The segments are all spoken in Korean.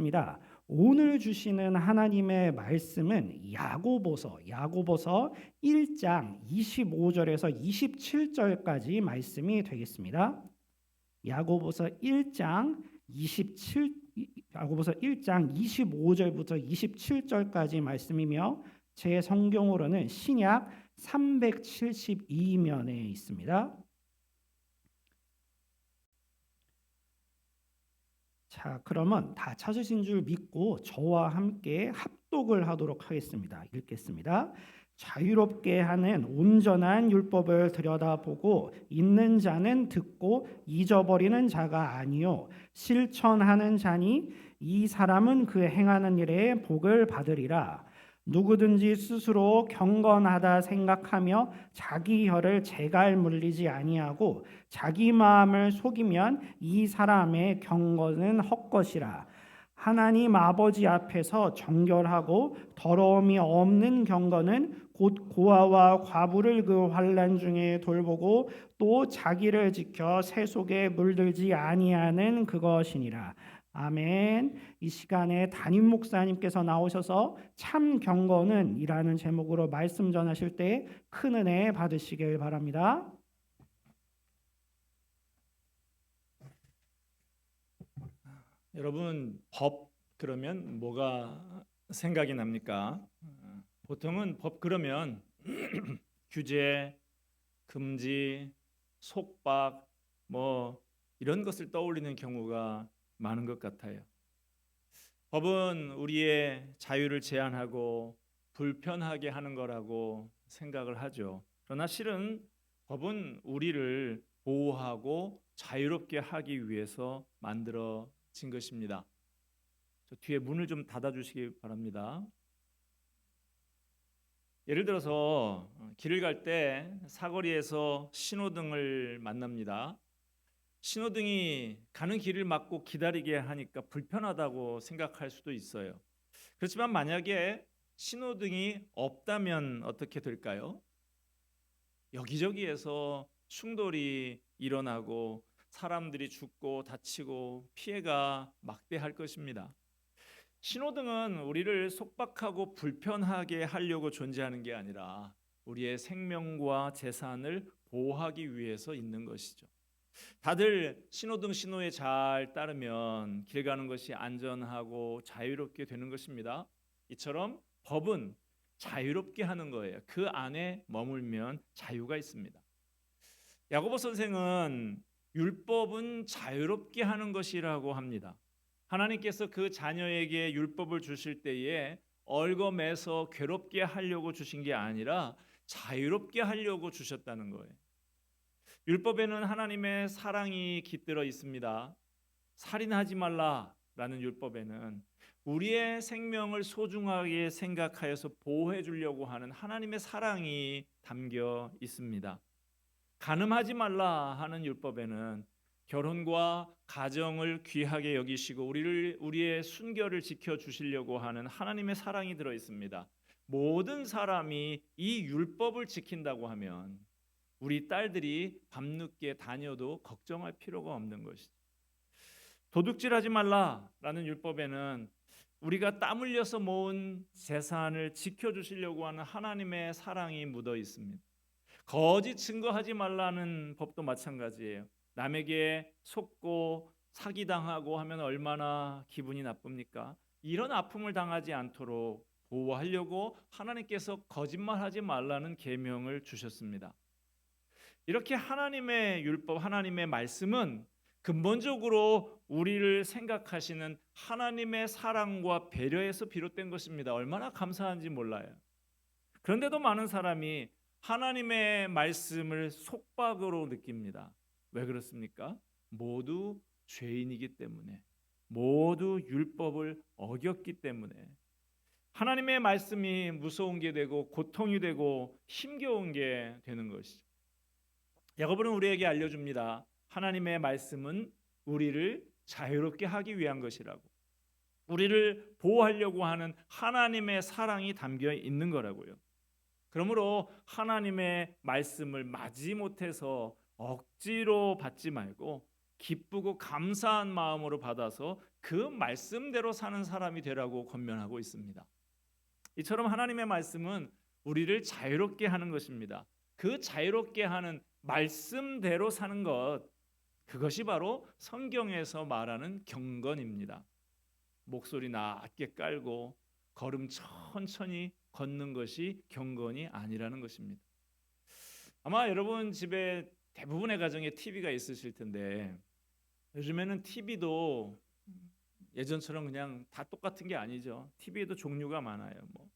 하겠습니다. 오늘 주시는 하나님의 말씀은 야고보서 1장 25절에서 27절까지 말씀이 되겠습니다. 야고보서 1장 25절부터 27절까지 말씀이며 제 성경으로는 신약 372면에 있습니다. 자, 그러면 다 찾으신 줄 믿고 저와 함께 합독을 하도록 하겠습니다. 읽겠습니다. 자유롭게 하는 온전한 율법을 들여다보고 있는 자는 듣고 잊어버리는 자가 아니요 실천하는 자니 이 사람은 그 행하는 일에 복을 받으리라. 누구든지 스스로 경건하다 생각하며 자기 혀를 재갈 물리지 아니하고 자기 마음을 속이면 이 사람의 경건은 헛것이라. 하나님 아버지 앞에서 정결하고 더러움이 없는 경건은 곧 고아와 과부를 그 환난 중에 돌보고 또 자기를 지켜 새 속에 물들지 아니하는 그것이니라. 아멘. 이 시간에 담임 목사님께서 나오셔서 참 경건은 이라는 제목으로 말씀 전하실 때 큰 은혜 받으시길 바랍니다. 여러분, 법 그러면 뭐가 생각이 납니까? 보통은 법 그러면 규제, 금지, 속박 뭐 이런 것을 떠올리는 경우가 많은 것 같아요. 법은 우리의 자유를 제한하고 불편하게 하는 거라고 생각을 하죠. 그러나 실은 법은 우리를 보호하고 자유롭게 하기 위해서 만들어진 것입니다. 저 뒤에 문을 좀 닫아주시기 바랍니다. 예를 들어서 길을 갈 때 사거리에서 신호등을 만납니다. 신호등이 가는 길을 막고 기다리게 하니까 불편하다고 생각할 수도 있어요. 그렇지만 만약에 신호등이 없다면 어떻게 될까요? 여기저기에서 충돌이 일어나고 사람들이 죽고 다치고 피해가 막대할 것입니다. 신호등은 우리를 속박하고 불편하게 하려고 존재하는 게 아니라 우리의 생명과 재산을 보호하기 위해서 있는 것이죠. 다들 신호등 신호에 잘 따르면 길 가는 것이 안전하고 자유롭게 되는 것입니다. 이처럼 법은 자유롭게 하는 거예요. 그 안에 머물면 자유가 있습니다. 야고보 선생은 율법은 자유롭게 하는 것이라고 합니다. 하나님께서 그 자녀에게 율법을 주실 때에 얽어매서 괴롭게 하려고 주신 게 아니라 자유롭게 하려고 주셨다는 거예요. 율법에는 하나님의 사랑이 깃들어 있습니다. 살인하지 말라라는 율법에는 우리의 생명을 소중하게 생각하여서 보호해 주려고 하는 하나님의 사랑이 담겨 있습니다. 간음하지 말라 하는 율법에는 결혼과 가정을 귀하게 여기시고 우리의 순결을 지켜 주시려고 하는 하나님의 사랑이 들어 있습니다. 모든 사람이 이 율법을 지킨다고 하면 우리 딸들이 밤늦게 다녀도 걱정할 필요가 없는 것이죠. 도둑질하지 말라라는 율법에는 우리가 땀 흘려서 모은 재산을 지켜주시려고 하는 하나님의 사랑이 묻어 있습니다. 거짓 증거하지 말라는 법도 마찬가지예요. 남에게 속고 사기당하고 하면 얼마나 기분이 나쁩니까? 이런 아픔을 당하지 않도록 보호하려고 하나님께서 거짓말하지 말라는 계명을 주셨습니다. 이렇게 하나님의 율법, 하나님의 말씀은 근본적으로 우리를 생각하시는 하나님의 사랑과 배려에서 비롯된 것입니다. 얼마나 감사한지 몰라요. 그런데도 많은 사람이 하나님의 말씀을 속박으로 느낍니다. 왜 그렇습니까? 모두 죄인이기 때문에, 모두 율법을 어겼기 때문에 하나님의 말씀이 무서운 게 되고 고통이 되고 힘겨운 게 되는 것이죠. 야고보는 우리에게 알려줍니다. 하나님의 말씀은 우리를 자유롭게 하기 위한 것이라고, 우리를 보호하려고 하는 하나님의 사랑이 담겨 있는 거라고요. 그러므로 하나님의 말씀을 마지못해서 억지로 받지 말고 기쁘고 감사한 마음으로 받아서 그 말씀대로 사는 사람이 되라고 권면하고 있습니다. 이처럼 하나님의 말씀은 우리를 자유롭게 하는 것입니다. 그 자유롭게 하는 말씀대로 사는 것, 그것이 바로 성경에서 말하는 경건입니다. 목소리 낮게 깔고 걸음 천천히 걷는 것이 경건이 아니라는 것입니다. 아마 여러분 집에 대부분의 가정에 TV가 있으실 텐데 요즘에는 TV도 예전처럼 그냥 다 똑같은 게 아니죠. TV에도 종류가 많아요. 뭐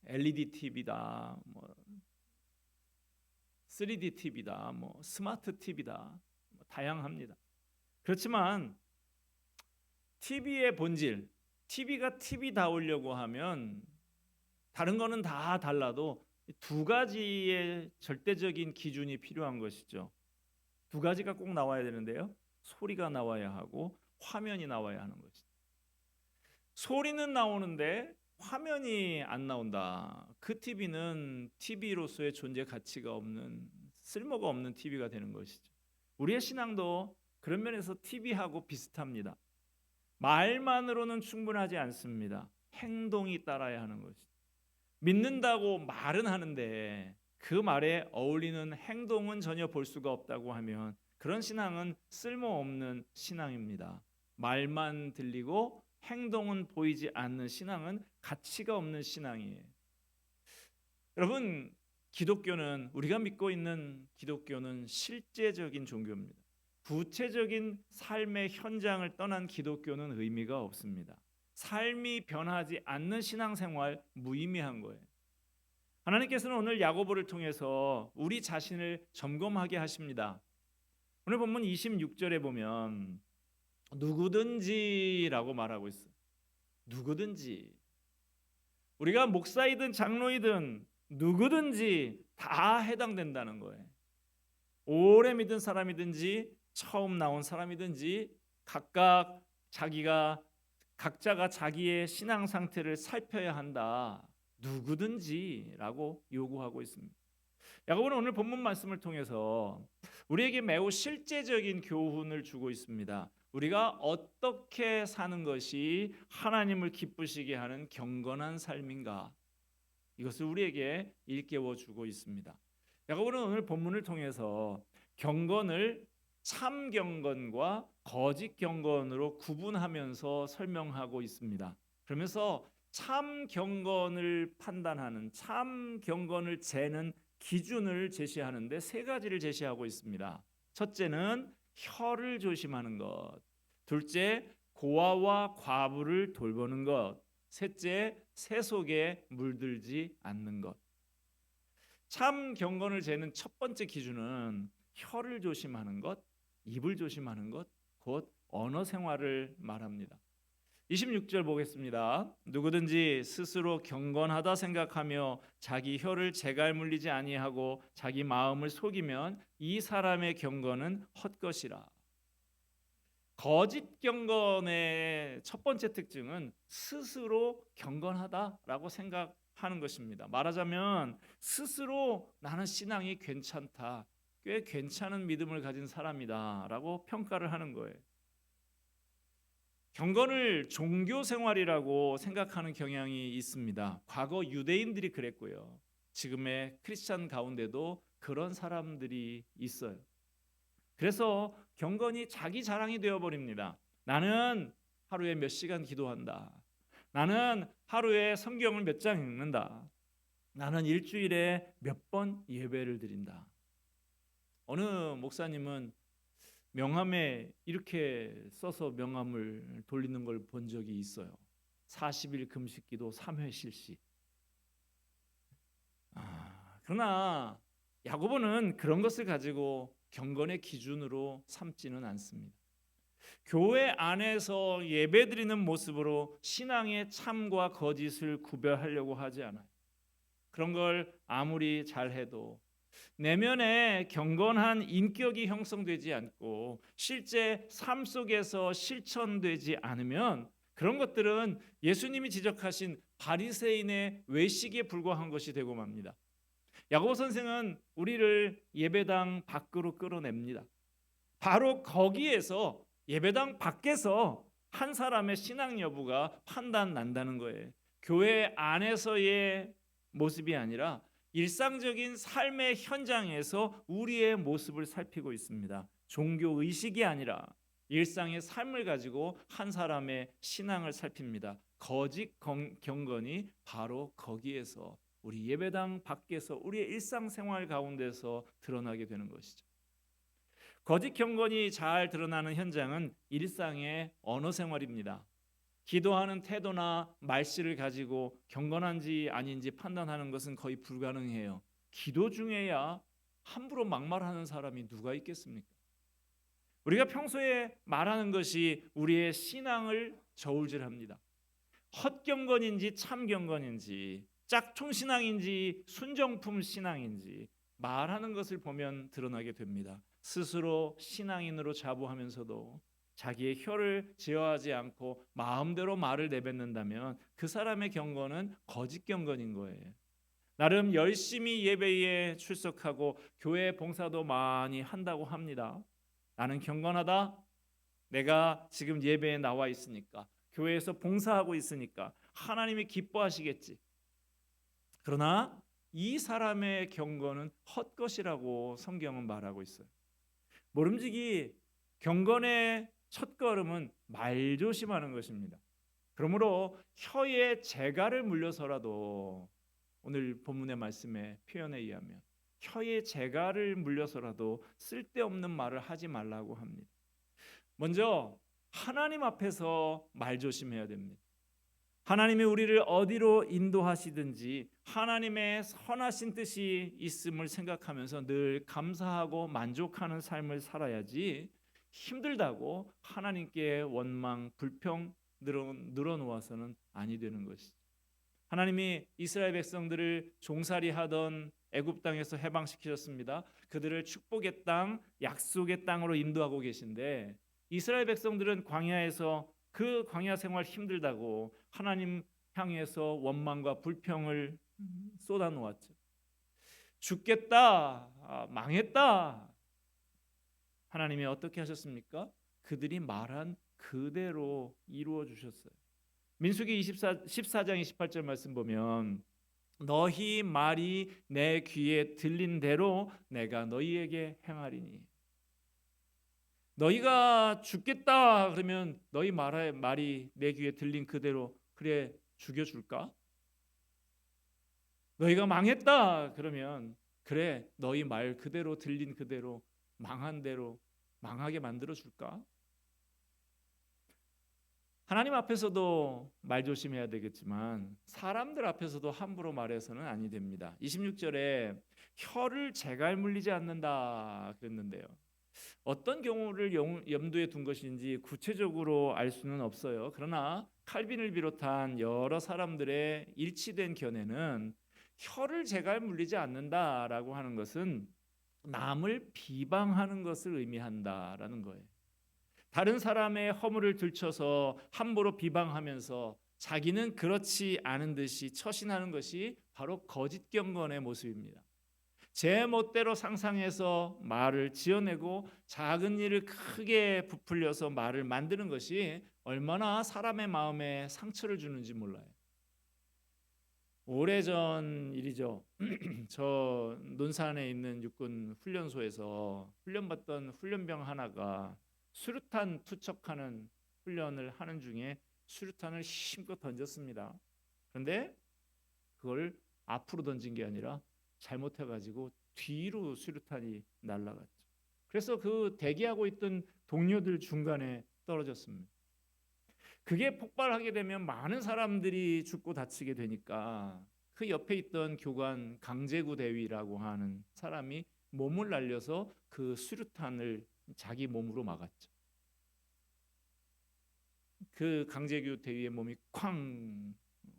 LED TV다, 뭐 3D TV다, 뭐 스마트 TV다, 뭐 다양합니다. 그렇지만 TV의 본질, TV가 TV다우려고 하면 다른 거는 다 달라도 두 가지의 절대적인 기준이 필요한 것이죠. 두 가지가 꼭 나와야 되는데요. 소리가 나와야 하고 화면이 나와야 하는 것이죠. 소리는 나오는데 화면이 안 나온다. 그 TV는 TV로서의 존재 가치가 없는, 쓸모가 없는 TV가 되는 것이죠. 우리의 신앙도 그런 면에서 TV하고 비슷합니다. 말만으로는 충분하지 않습니다. 행동이 따라야 하는 것이죠. 믿는다고 말은 하는데 그 말에 어울리는 행동은 전혀 볼 수가 없다고 하면 그런 신앙은 쓸모없는 신앙입니다. 말만 들리고 행동은 보이지 않는 신앙은 가치가 없는 신앙이에요. 여러분, 기독교는, 우리가 믿고 있는 기독교는 실제적인 종교입니다. 구체적인 삶의 현장을 떠난 기독교는 의미가 없습니다. 삶이 변하지 않는 신앙생활 무의미한 거예요. 하나님께서는 오늘 야고보를 통해서 우리 자신을 점검하게 하십니다. 오늘 본문 26절에 보면 누구든지라고 말하고 있어요. 누구든지. 우리가 목사이든 장로이든 누구든지 다 해당된다는 거예요. 오래 믿은 사람이든지 처음 나온 사람이든지 각자가 자기의 신앙 상태를 살펴야 한다. 누구든지라고 요구하고 있습니다. 야고보는 오늘 본문 말씀을 통해서 우리에게 매우 실제적인 교훈을 주고 있습니다. 우리가 어떻게 사는 것이 하나님을 기쁘시게 하는 경건한 삶인가? 이것을 우리에게 일깨워 주고 있습니다. 야고보는 오늘 본문을 통해서 경건을 참 경건과 거짓 경건으로 구분하면서 설명하고 있습니다. 그러면서 참 경건을 판단하는, 참 경건을 재는 기준을 제시하는데 세 가지를 제시하고 있습니다. 첫째는 혀를 조심하는 것, 둘째 고아와 과부를 돌보는 것, 셋째 세속에 물들지 않는 것. 참 경건을 재는 첫 번째 기준은 혀를 조심하는 것, 입을 조심하는 것, 곧 언어 생활을 말합니다. 26절 보겠습니다. 누구든지 스스로 경건하다 생각하며 자기 혀를 재갈 물리지 아니하고 자기 마음을 속이면 이 사람의 경건은 헛것이라. 거짓 경건의 첫 번째 특징은 스스로 경건하다라고 생각하는 것입니다. 말하자면 스스로 나는 신앙이 괜찮다, 꽤 괜찮은 믿음을 가진 사람이다라고 평가를 하는 거예요. 경건을 종교 생활이라고 생각하는 경향이 있습니다. 과거 유대인들이 그랬고요. 지금의 크리스찬 가운데도 그런 사람들이 있어요. 그래서 경건이 자기 자랑이 되어버립니다. 나는 하루에 몇 시간 기도한다. 나는 하루에 성경을 몇 장 읽는다. 나는 일주일에 몇 번 예배를 드린다. 어느 목사님은 명함에 이렇게 써서 명함을 돌리는 걸 본 적이 있어요. 40일 금식기도 3회 실시. 그러나 야고보는 그런 것을 가지고 경건의 기준으로 삼지는 않습니다. 교회 안에서 예배드리는 모습으로 신앙의 참과 거짓을 구별하려고 하지 않아요. 그런 걸 아무리 잘해도 내면에 경건한 인격이 형성되지 않고 실제 삶 속에서 실천되지 않으면 그런 것들은 예수님이 지적하신 바리새인의 외식에 불과한 것이 되고 맙니다. 야고보 선생은 우리를 예배당 밖으로 끌어냅니다. 바로 거기에서 예배당 밖에서 한 사람의 신앙 여부가 판단 난다는 거예요. 교회 안에서의 모습이 아니라 일상적인 삶의 현장에서 우리의 모습을 살피고 있습니다. 종교 의식이 아니라 일상의 삶을 가지고 한 사람의 신앙을 살핍니다. 거짓 경건이 바로 거기에서 우리 예배당 밖에서 우리의 일상생활 가운데서 드러나게 되는 것이죠. 거짓 경건이 잘 드러나는 현장은 일상의 언어 생활입니다. 기도하는 태도나 말씨를 가지고 경건한지 아닌지 판단하는 것은 거의 불가능해요. 기도 중에야 함부로 막말하는 사람이 누가 있겠습니까? 우리가 평소에 말하는 것이 우리의 신앙을 저울질합니다. 헛경건인지 참경건인지 짝퉁신앙인지 순정품 신앙인지 말하는 것을 보면 드러나게 됩니다. 스스로 신앙인으로 자부하면서도 자기의 혀를 제어하지 않고 마음대로 말을 내뱉는다면 그 사람의 경건은 거짓 경건인 거예요. 나름 열심히 예배에 출석하고 교회 봉사도 많이 한다고 합니다. 나는 경건하다. 내가 지금 예배에 나와 있으니까, 교회에서 봉사하고 있으니까 하나님이 기뻐하시겠지. 그러나 이 사람의 경건은 헛것이라고 성경은 말하고 있어요. 모름지기 경건의 첫걸음은 말조심하는 것입니다. 그러므로 혀에 재갈을 물려서라도, 오늘 본문의 말씀의 표현에 의하면 혀에 재갈을 물려서라도 쓸데없는 말을 하지 말라고 합니다. 먼저 하나님 앞에서 말조심해야 됩니다. 하나님이 우리를 어디로 인도하시든지 하나님의 선하신 뜻이 있음을 생각하면서 늘 감사하고 만족하는 삶을 살아야지, 힘들다고 하나님께 원망, 불평 늘어놓아서는 아니 되는 것이죠. 하나님이 이스라엘 백성들을 종살이하던 애굽 땅에서 해방시키셨습니다. 그들을 축복의 땅, 약속의 땅으로 인도하고 계신데, 이스라엘 백성들은 광야에서 그 광야 생활 힘들다고 하나님 향해서 원망과 불평을 쏟아놓았죠. 죽겠다, 망했다. 하나님이 어떻게 하셨습니까? 그들이 말한 그대로 이루어 주셨어요. 민수기 14장 28절 말씀 보면, 너희 말이 내 귀에 들린 대로 내가 너희에게 행하리니. 너희가 죽겠다 그러면 너희 말이 내 귀에 들린 그대로 그래 죽여줄까? 너희가 망했다 그러면 그래 너희 말 그대로 들린 그대로 망한 대로 망하게 만들어줄까? 하나님 앞에서도 말 조심해야 되겠지만 사람들 앞에서도 함부로 말해서는 아니 됩니다. 26절에 혀를 재갈 물리지 않는다 그랬는데요. 어떤 경우를 염두에 둔 것인지 구체적으로 알 수는 없어요. 그러나 칼빈을 비롯한 여러 사람들의 일치된 견해는 혀를 재갈 물리지 않는다라고 하는 것은 남을 비방하는 것을 의미한다라는 거예요. 다른 사람의 허물을 들춰서 함부로 비방하면서 자기는 그렇지 않은 듯이 처신하는 것이 바로 거짓 경건의 모습입니다. 제 멋대로 상상해서 말을 지어내고 작은 일을 크게 부풀려서 말을 만드는 것이 얼마나 사람의 마음에 상처를 주는지 몰라요. 오래전 일이죠. 저 논산에 있는 육군 훈련소에서 훈련받던 훈련병 하나가 수류탄 투척하는 훈련을 하는 중에 수류탄을 힘껏 던졌습니다. 그런데 그걸 앞으로 던진 게 아니라 잘못해가지고 뒤로 수류탄이 날아갔죠. 그래서 그 대기하고 있던 동료들 중간에 떨어졌습니다. 그게 폭발하게 되면 많은 사람들이 죽고 다치게 되니까 그 옆에 있던 교관 강제구 대위라고 하는 사람이 몸을 날려서 그 수류탄을 자기 몸으로 막았죠. 그 강제구 대위의 몸이 쾅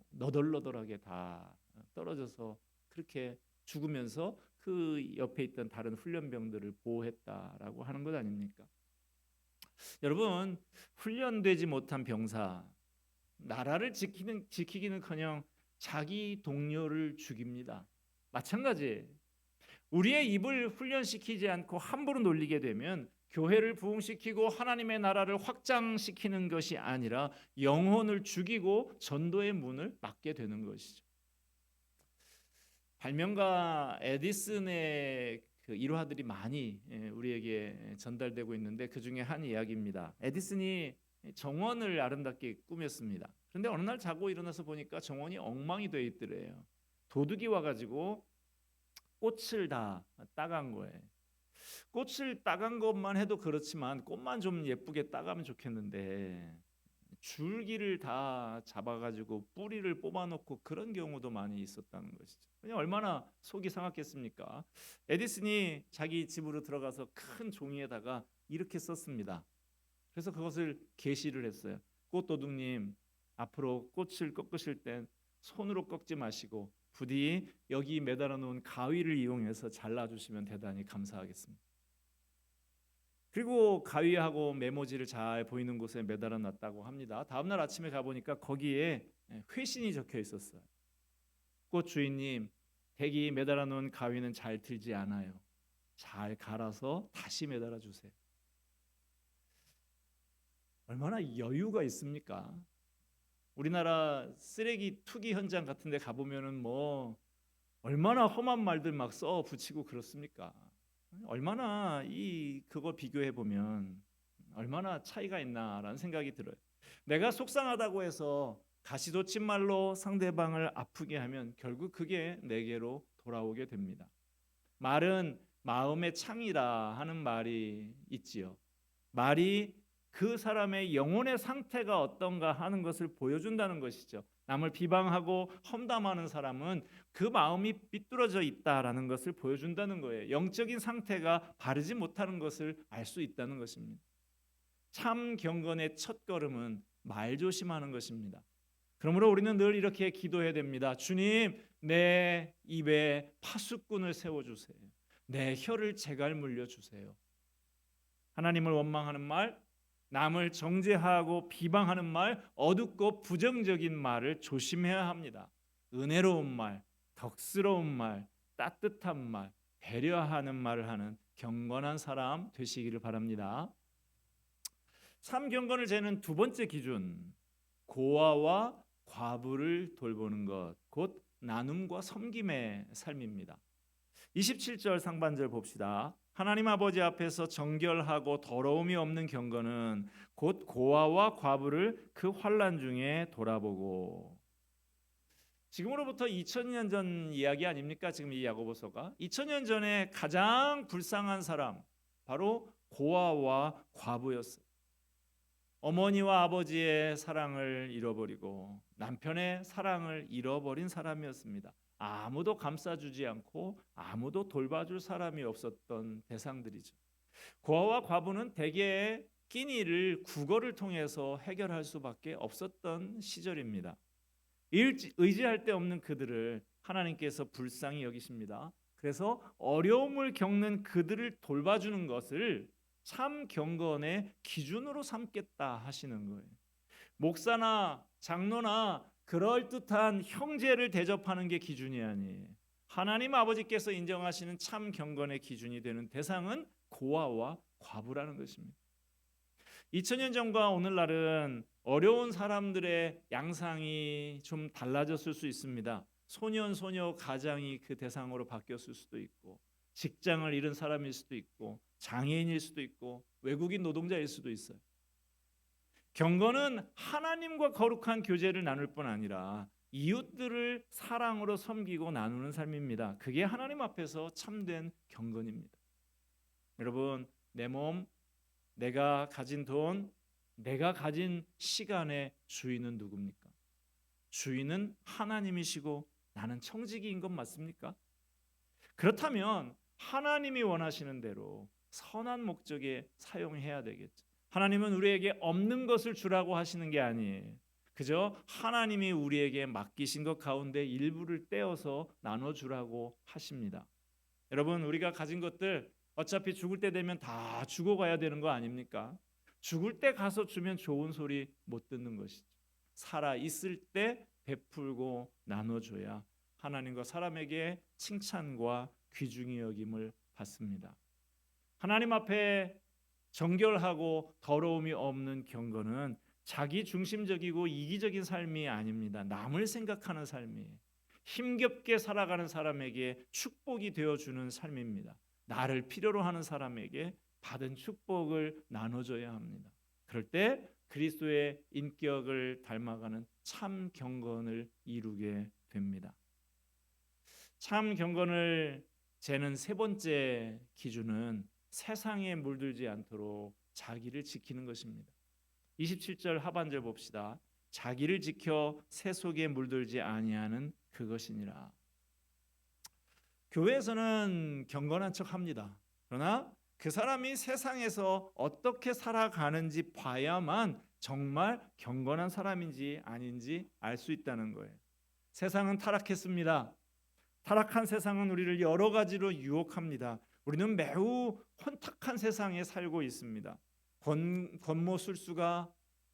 너덜너덜하게 다 떨어져서 그렇게 죽으면서 그 옆에 있던 다른 훈련병들을 보호했다라고 하는 것 아닙니까? 여러분, 훈련되지 못한 병사, 나라를 지키기는커녕 자기 동료를 죽입니다. 마찬가지예요. 우리의 입을 훈련시키지 않고 함부로 놀리게 되면 교회를 부흥시키고 하나님의 나라를 확장시키는 것이 아니라 영혼을 죽이고 전도의 문을 막게 되는 것이죠. 발명가 에디슨의 그 일화들이 많이 우리에게 전달되고 있는데 그 중에 한 이야기입니다. 에디슨이 정원을 아름답게 꾸몄습니다. 그런데 어느 날 자고 일어나서 보니까 정원이 엉망이 되어 있더래요. 도둑이 와가지고 꽃을 다 따간 거예요. 꽃을 따간 것만 해도 그렇지만 꽃만 좀 예쁘게 따가면 좋겠는데 줄기를 다 잡아가지고 뿌리를 뽑아놓고 그런 경우도 많이 있었다는 것이죠. 그냥 얼마나 속이 상했겠습니까? 에디슨이 자기 집으로 들어가서 큰 종이에다가 이렇게 썼습니다. 그래서 그것을 게시를 했어요. 꽃도둑님, 앞으로 꽃을 꺾으실 땐 손으로 꺾지 마시고 부디 여기 매달아 놓은 가위를 이용해서 잘라주시면 대단히 감사하겠습니다. 그리고 가위하고 메모지를 잘 보이는 곳에 매달아 놨다고 합니다. 다음날 아침에 가보니까 거기에 회신이 적혀 있었어요. 꽃 주인님, 댁이 매달아 놓은 가위는 잘 들지 않아요. 잘 갈아서 다시 매달아 주세요. 얼마나 여유가 있습니까? 우리나라 쓰레기 투기 현장 같은 데 가보면은 뭐 얼마나 험한 말들 막 써 붙이고 그렇습니까? 얼마나 그거 비교해 보면 얼마나 차이가 있나라는 생각이 들어요. 내가 속상하다고 해서 가시돋침말로 상대방을 아프게 하면 결국 그게 내게로 돌아오게 됩니다. 말은 마음의 창이라 하는 말이 있지요. 말이 그 사람의 영혼의 상태가 어떤가 하는 것을 보여준다는 것이죠. 남을 비방하고 험담하는 사람은 그 마음이 삐뚤어져 있다라는 것을 보여준다는 거예요. 영적인 상태가 바르지 못하는 것을 알 수 있다는 것입니다. 참 경건의 첫 걸음은 말 조심하는 것입니다. 그러므로 우리는 늘 이렇게 기도해야 됩니다. 주님, 내 입에 파수꾼을 세워주세요. 내 혀를 재갈 물려주세요. 하나님을 원망하는 말, 남을 정죄하고 비방하는 말, 어둡고 부정적인 말을 조심해야 합니다. 은혜로운 말, 덕스러운 말, 따뜻한 말, 배려하는 말을 하는 경건한 사람 되시기를 바랍니다. 참 경건을 재는 두 번째 기준, 고아와 과부를 돌보는 것, 곧 나눔과 섬김의 삶입니다. 27절 상반절 봅시다. 하나님 아버지 앞에서 정결하고 더러움이 없는 경건은 곧 고아와 과부를 그 환난 중에 돌아보고. 지금으로부터 2000년 전 이야기 아닙니까? 지금 이 야고보서가 2000년 전에 가장 불쌍한 사람 바로 고아와 과부였어요. 어머니와 아버지의 사랑을 잃어버리고 남편의 사랑을 잃어버린 사람이었습니다. 아무도 감싸주지 않고 아무도 돌봐줄 사람이 없었던 대상들이죠. 고아와 과부는 대개 끼니를 국어를 통해서 해결할 수밖에 없었던 시절입니다. 의지할 데 없는 그들을 하나님께서 불쌍히 여기십니다. 그래서 어려움을 겪는 그들을 돌봐주는 것을 참 경건의 기준으로 삼겠다 하시는 거예요. 목사나 장로나 그럴듯한 형제를 대접하는 게 기준이 아니에요. 하나님 아버지께서 인정하시는 참 경건의 기준이 되는 대상은 고아와 과부라는 것입니다. 2000년 전과 오늘날은 어려운 사람들의 양상이 좀 달라졌을 수 있습니다. 소년 소녀 가장이 그 대상으로 바뀌었을 수도 있고, 직장을 잃은 사람일 수도 있고, 장애인일 수도 있고, 외국인 노동자일 수도 있어요. 경건은 하나님과 거룩한 교제를 나눌 뿐 아니라 이웃들을 사랑으로 섬기고 나누는 삶입니다. 그게 하나님 앞에서 참된 경건입니다. 여러분, 내 몸, 내가 가진 돈, 내가 가진 시간의 주인은 누굽니까? 주인은 하나님이시고 나는 청지기인 것 맞습니까? 그렇다면 하나님이 원하시는 대로 선한 목적에 사용해야 되겠죠. 하나님은 우리에게 없는 것을 주라고 하시는 게 아니에요. 그저 하나님이 우리에게 맡기신 것 가운데 일부를 떼어서 나눠주라고 하십니다. 여러분, 우리가 가진 것들 어차피 죽을 때 되면 다 죽어가야 되는 거 아닙니까? 죽을 때 가서 주면 좋은 소리 못 듣는 것이죠. 살아 있을 때 베풀고 나눠줘야 하나님과 사람에게 칭찬과 귀중히 여김을 받습니다. 하나님 앞에 정결하고 더러움이 없는 경건은 자기 중심적이고 이기적인 삶이 아닙니다. 남을 생각하는 삶이에요. 힘겹게 살아가는 사람에게 축복이 되어주는 삶입니다. 나를 필요로 하는 사람에게 받은 축복을 나눠줘야 합니다. 그럴 때 그리스도의 인격을 닮아가는 참 경건을 이루게 됩니다. 참 경건을 재는 세 번째 기준은 세상에 물들지 않도록 자기를 지키는 것입니다. 27절 하반절 봅시다. 자기를 지켜 세 속에 물들지 아니하는 그것이니라. 교회에서는 경건한 척합니다. 그러나 그 사람이 세상에서 어떻게 살아가는지 봐야만 정말 경건한 사람인지 아닌지 알 수 있다는 거예요. 세상은 타락했습니다. 타락한 세상은 우리를 여러 가지로 유혹합니다. 우리는 매우 혼탁한 세상에 살고 있습니다. 권모술수가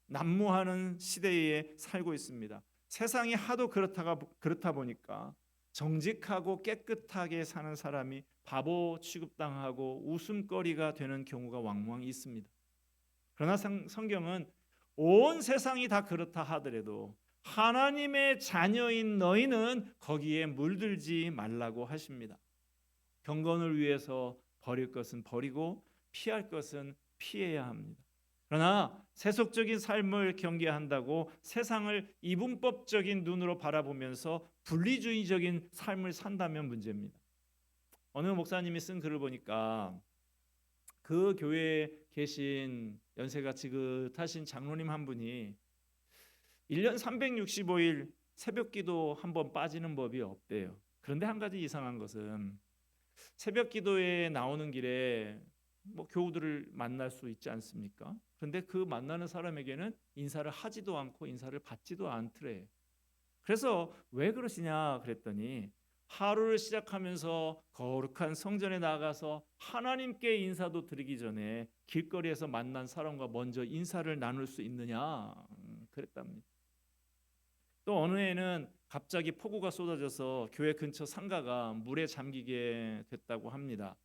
난무하는 시대에 살고 있습니다. 세상이 하도 그렇다 보니까 정직하고 깨끗하게 사는 사람이 바보 취급당하고 웃음거리가 되는 경우가 왕왕 있습니다. 그러나 성경은 온 세상이 다 그렇다 하더라도 하나님의 자녀인 너희는 거기에 물들지 말라고 하십니다. 경건을 위해서 버릴 것은 버리고 피할 것은 피해야 합니다. 그러나 세속적인 삶을 경계한다고 세상을 이분법적인 눈으로 바라보면서 분리주의적인 삶을 산다면 문제입니다. 어느 목사님이 쓴 글을 보니까 그 교회에 계신 연세가 지긋하신 장로님 한 분이 1년 365일 새벽기도 한 번 빠지는 법이 없대요. 그런데 한 가지 이상한 것은 새벽기도에 나오는 길에 교우들을 만날 수 있지 않습니까? 그런데 그 만나는 사람에게는 인사를 하지도 않고 인사를 받지도 않더래. 그래서 왜 그러시냐 그랬더니 하루를 시작하면서 거룩한 성전에 나가서 하나님께 인사도 드리기 전에 길거리에서 만난 사람과 먼저 인사를 나눌 수 있느냐 그랬답니다. 또 어느 해는 갑자기 폭우가 쏟아져서 교회 근처 상가가 물에 잠기게 됐다고 합니다.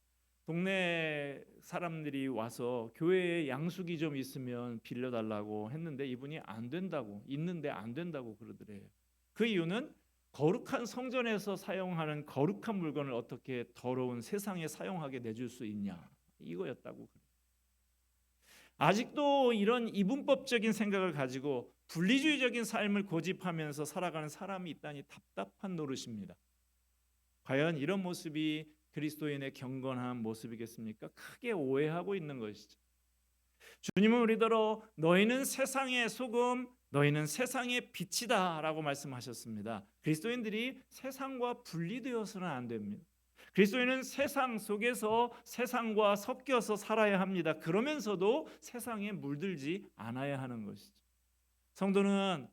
동네 사람들이 와서 교회에 양수기 좀 있으면 빌려달라고 했는데 이분이 안 된다고, 있는데 안 된다고 그러더래요. 그 이유는 거룩한 성전에서 사용하는 거룩한 물건을 어떻게 더러운 세상에 사용하게 내줄 수 있냐, 이거였다고. 아직도 이런 이분법적인 생각을 가지고 분리주의적인 삶을 고집하면서 살아가는 사람이 있다니 답답한 노릇입니다. 과연 이런 모습이 그리스도인의 경건한 모습이겠습니까? 크게 오해하고 있는 것이죠. 주님은 우리더러 너희는 세상의 소금, 너희는 세상의 빛이다 라고 말씀하셨습니다. 그리스도인들이 세상과 분리되어서는 안 됩니다. 그리스도인은 세상 속에서 세상과 섞여서 살아야 합니다. 그러면서도 세상에 물들지 않아야 하는 것이죠. 성도는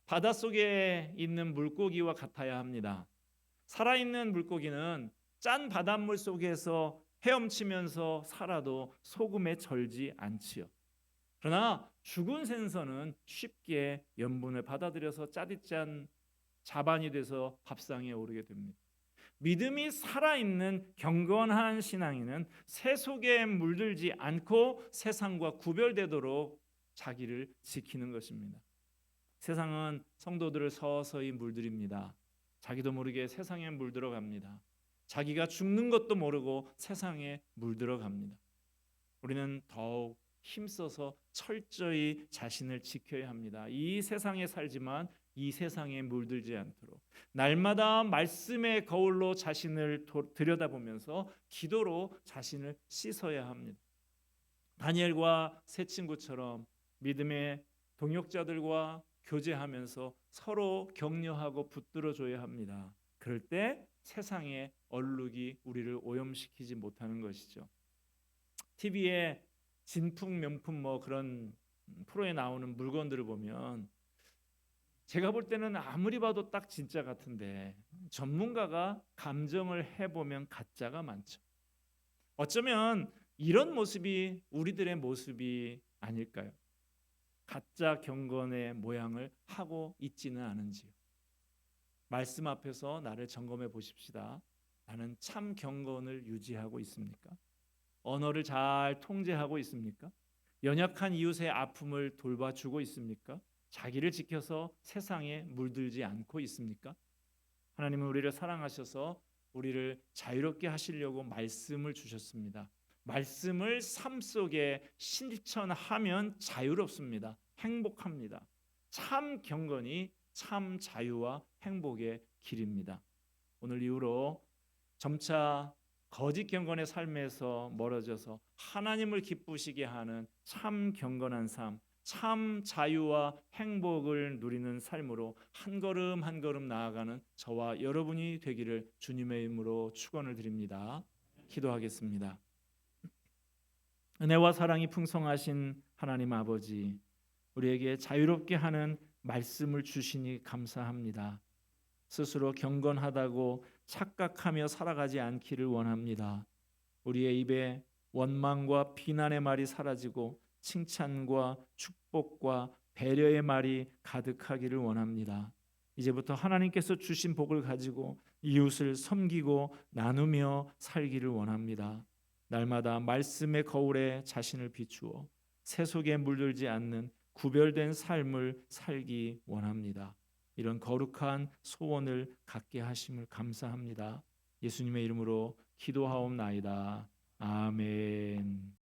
바닷속에 있는 물고기와 같아야 합니다. 살아있는 물고기는 짠 바닷물 속에서 헤엄치면서 살아도 소금에 절지 않지요. 그러나 죽은 생선은 쉽게 염분을 받아들여서 짜릿짠 자반이 돼서 밥상에 오르게 됩니다. 믿음이 살아있는 경건한 신앙인은 새 속에 물들지 않고 세상과 구별되도록 자기를 지키는 것입니다. 세상은 성도들을 서서히 물들입니다. 자기도 모르게 세상에 물들어갑니다. 자기가 죽는 것도 모르고 세상에 물들어갑니다. 우리는 더욱 힘써서 철저히 자신을 지켜야 합니다. 이 세상에 살지만 이 세상에 물들지 않도록 날마다 말씀의 거울로 자신을 들여다보면서 기도로 자신을 씻어야 합니다. 다니엘과 세 친구처럼 믿음의 동역자들과 교제하면서 서로 격려하고 붙들어줘야 합니다. 그럴 때 세상의 얼룩이 우리를 오염시키지 못하는 것이죠. TV에 진품 명품 그런 프로에 나오는 물건들을 보면 제가 볼 때는 아무리 봐도 딱 진짜 같은데 전문가가 감정을 해보면 가짜가 많죠. 어쩌면 이런 모습이 우리들의 모습이 아닐까요? 가짜 경건의 모양을 하고 있지는 않은지요. 말씀 앞에서 나를 점검해 보십시다. 나는 참 경건을 유지하고 있습니까? 언어를 잘 통제하고 있습니까? 연약한 이웃의 아픔을 돌봐주고 있습니까? 자기를 지켜서 세상에 물들지 않고 있습니까? 하나님은 우리를 사랑하셔서 우리를 자유롭게 하시려고 말씀을 주셨습니다. 말씀을 삶 속에 실천하면 자유롭습니다. 행복합니다. 참 경건이 참 자유와 행복의 길입니다. 오늘 이후로 점차 거짓 경건의 삶에서 멀어져서 하나님을 기쁘시게 하는 참 경건한 삶, 참 자유와 행복을 누리는 삶으로 한 걸음 한 걸음 나아가는 저와 여러분이 되기를 주님의 이름으로 축원을 드립니다. 기도하겠습니다. 은혜와 사랑이 풍성하신 하나님 아버지, 우리에게 자유롭게 하는 말씀을 주시니 감사합니다. 스스로 경건하다고 착각하며 살아가지 않기를 원합니다. 우리의 입에 원망과 비난의 말이 사라지고 칭찬과 축복과 배려의 말이 가득하기를 원합니다. 이제부터 하나님께서 주신 복을 가지고 이웃을 섬기고 나누며 살기를 원합니다. 날마다 말씀의 거울에 자신을 비추어 세속에 물들지 않는 구별된 삶을 살기 원합니다. 이런 거룩한 소원을 갖게 하심을 감사합니다. 예수님의 이름으로 기도하옵나이다. 아멘.